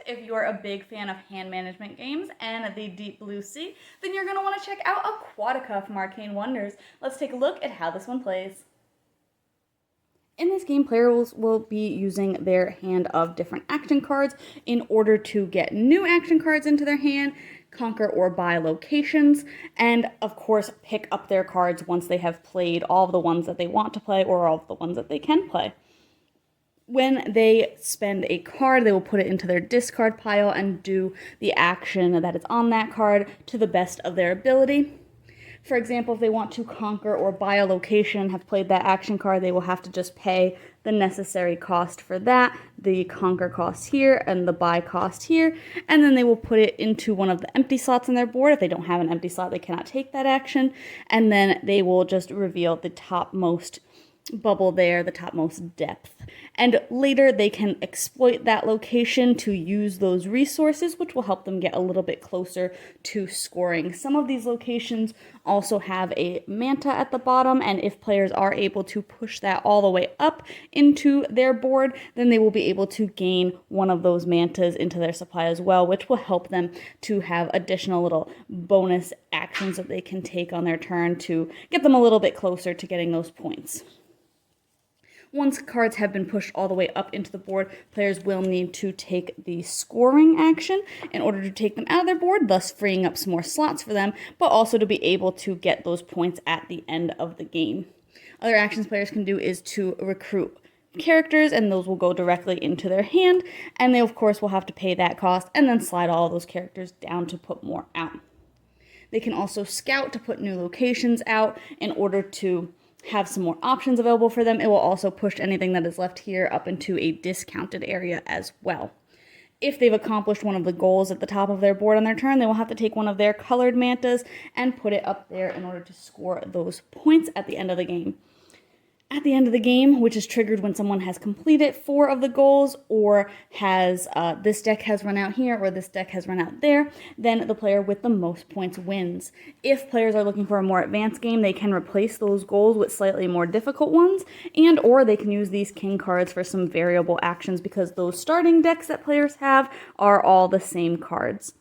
if you're a big fan of hand management games and the deep blue sea, then you're going to want to check out Aquatica from Arcane Wonders. Let's take a look at how this one plays. In this game, players will be using their hand of different action cards in order to get new action cards into their hand, conquer or buy locations, and of course pick up their cards once they have played all of the ones that they want to play or all of the ones that they can play. When they spend a card, they will put it into their discard pile and do the action that is on that card to the best of their ability. For example, if they want to conquer or buy a location and have played that action card, they will have to just pay the necessary cost for that, the conquer cost here and the buy cost here, and then they will put it into one of the empty slots on their board. If they don't have an empty slot, they cannot take that action, and then they will just reveal the topmost bubble there, the topmost depth. And later they can exploit that location to use those resources, which will help them get a little bit closer to scoring. Some of these locations also have a manta at the bottom, and if players are able to push that all the way up into their board, then they will be able to gain one of those mantas into their supply as well, which will help them to have additional little bonus actions that they can take on their turn to get them a little bit closer to getting those points. Once cards have been pushed all the way up into the board, players will need to take the scoring action in order to take them out of their board, thus freeing up some more slots for them, but also to be able to get those points at the end of the game. Other actions players can do is to recruit characters, and those will go directly into their hand, and they of course will have to pay that cost and then slide all of those characters down to put more out. They can also scout to put new locations out in order to have some more options available for them. It will also push anything that is left here up into a discounted area as well. If they've accomplished one of the goals at the top of their board on their turn, they will have to take one of their colored mantas and put it up there in order to score those points at the end of the game. At the end of the game, which is triggered when someone has completed 4 of the goals or has this deck has run out here or this deck has run out there, then the player with the most points wins. If players are looking for a more advanced game, they can replace those goals with slightly more difficult ones, and or they can use these king cards for some variable actions because those starting decks that players have are all the same cards.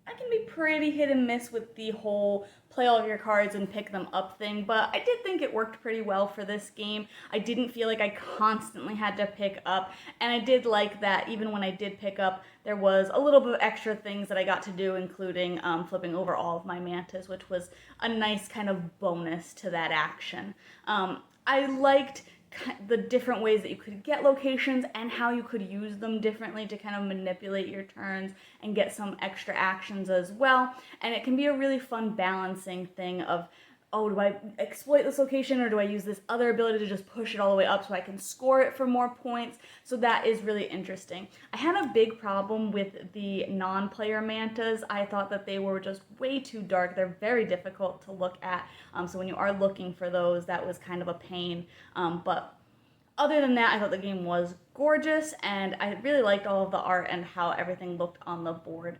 I can be pretty hit and miss with the whole play all of your cards and pick them up thing, but I did think it worked pretty well for this game. I didn't feel like I constantly had to pick up, and I did like that even when I did pick up, there was a little bit of extra things that I got to do, including flipping over all of my mantas, which was a nice kind of bonus to that action. I liked the different ways that you could get locations and how you could use them differently to kind of manipulate your turns and get some extra actions as well. And it can be a really fun balancing thing of, oh, do I exploit this location or do I use this other ability to just push it all the way up so I can score it for more points? So that is really interesting. I had a big problem with the non-player mantas. I thought that they were just way too dark. They're very difficult to look at. So when you are looking for those, that was kind of a pain. But other than that, I thought the game was gorgeous, and I really liked all of the art and how everything looked on the board.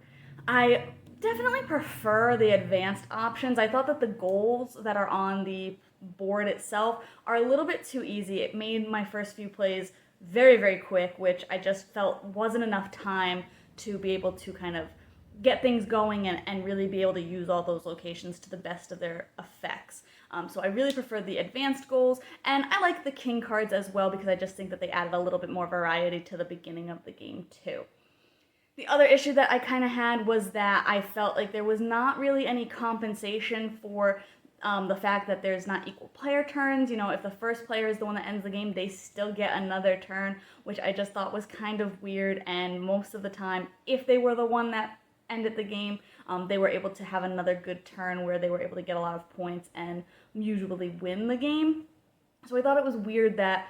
I definitely prefer the advanced options. I thought that the goals that are on the board itself are a little bit too easy. It made my first few plays very, very quick, which I just felt wasn't enough time to be able to kind of get things going and really be able to use all those locations to the best of their effects. So I really prefer the advanced goals, and I like the king cards as well because I just think that they added a little bit more variety to the beginning of the game too. The other issue that I kind of had was that I felt like there was not really any compensation for the fact that there's not equal player turns. You know, if the first player is the one that ends the game, they still get another turn, which I just thought was kind of weird, and most of the time, if they were the one that ended the game, they were able to have another good turn where they were able to get a lot of points and usually win the game. So I thought it was weird that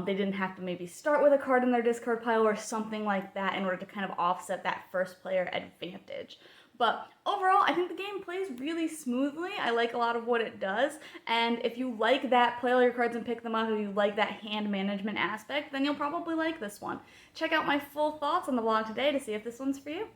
they didn't have to maybe start with a card in their discard pile or something like that in order to kind of offset that first player advantage. But overall, I think the game plays really smoothly. I like a lot of what it does, and if you like that play all your cards and pick them up, if you like that hand management aspect, then you'll probably like this one. Check out my full thoughts on the blog today to see if this one's for you.